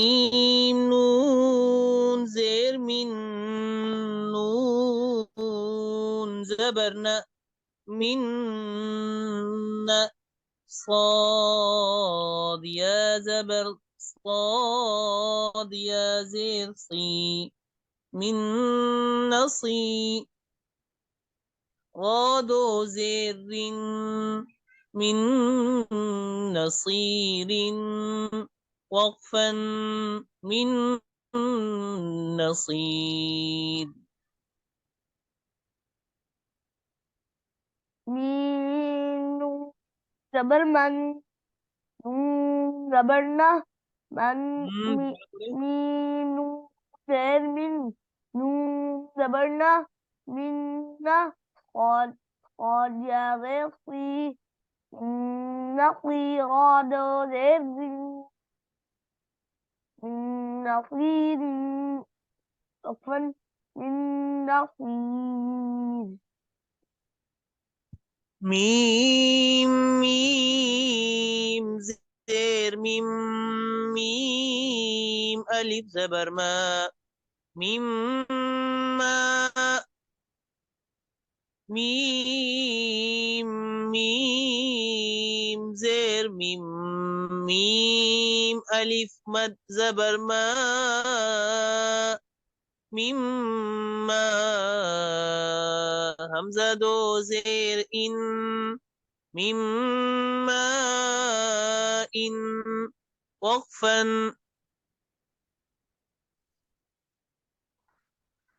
ميم نون زير من نون زبرنا من صاد يا زبر صاد يا زير صي من نصي رادو زير من نصير وقفا من نصير. ميم زبر من زبرنا من ميم زير من زبرنا منا قاد قاد يا غير صي نقي راد زير من نصير عفوا من نصير. ميم ميم زير ميم ميم ألف زبر ما ميم ما ميم ميم زير ميم ميم ألف مد زبر ما ميم ما همزة دو زير إن ميم ما إن وقفا.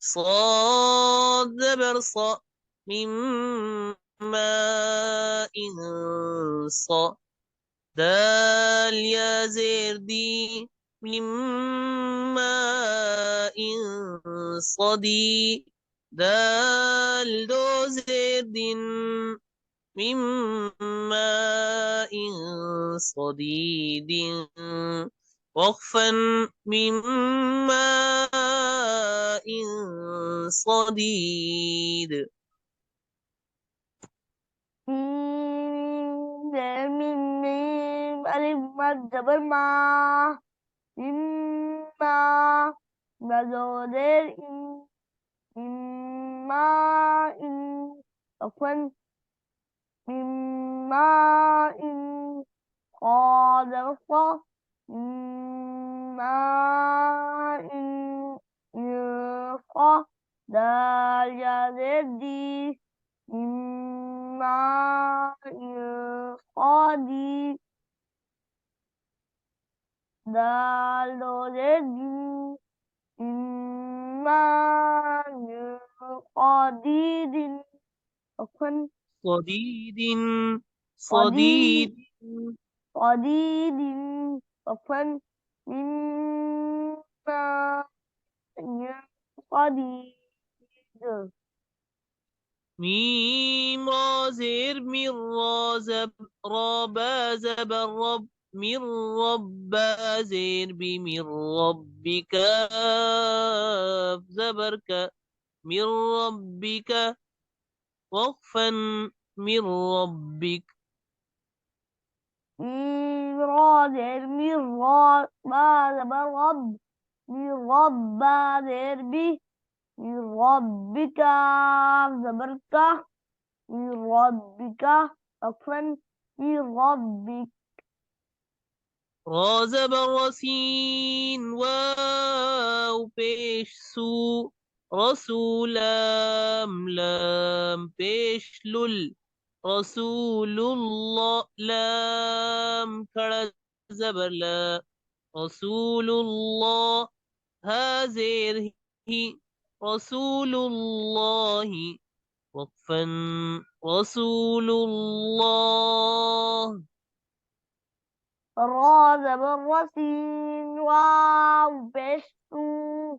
صاد زبر صا ميم ما إن صا دال يا زير دي مما إن صدي دال دو زير دين مما إن صديد وقفا مما إن صديد. ميم ألف مد زبر ما مما مزودر مما إن عفوا مما إن قاد الصا مما إن يلقى دال يزدي مما يلقى دال يزدي مما يلقى عفوا صديد قديد صديد قديد عفوا مما قديد. ميم را زير من را زب را با زبر رب من رب زير بمن ربك زبرك من ربك وقفا من ربك. ميراد ميراد بعد رب ميرب بعد بي ميربك زبرك ميربك عفوا ميربك. را زبر رسين واو پیش سو رسولام لام پیش لل رسول الله لام کھڑا زبر لا رسول الله ها زير هي رسول الله وقفا رسول الله. را زبر رسين واو بشو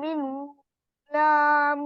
min lam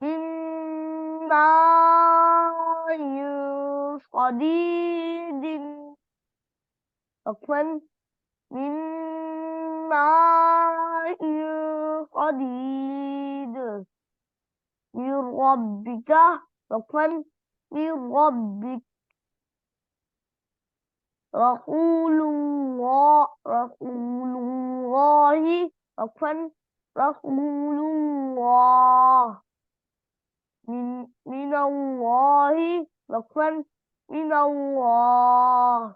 من ماء صديد عفوا من ماء صديد من ربك عفوا من ربك رسول الله عفوا رسول الله من الله عفوا من الله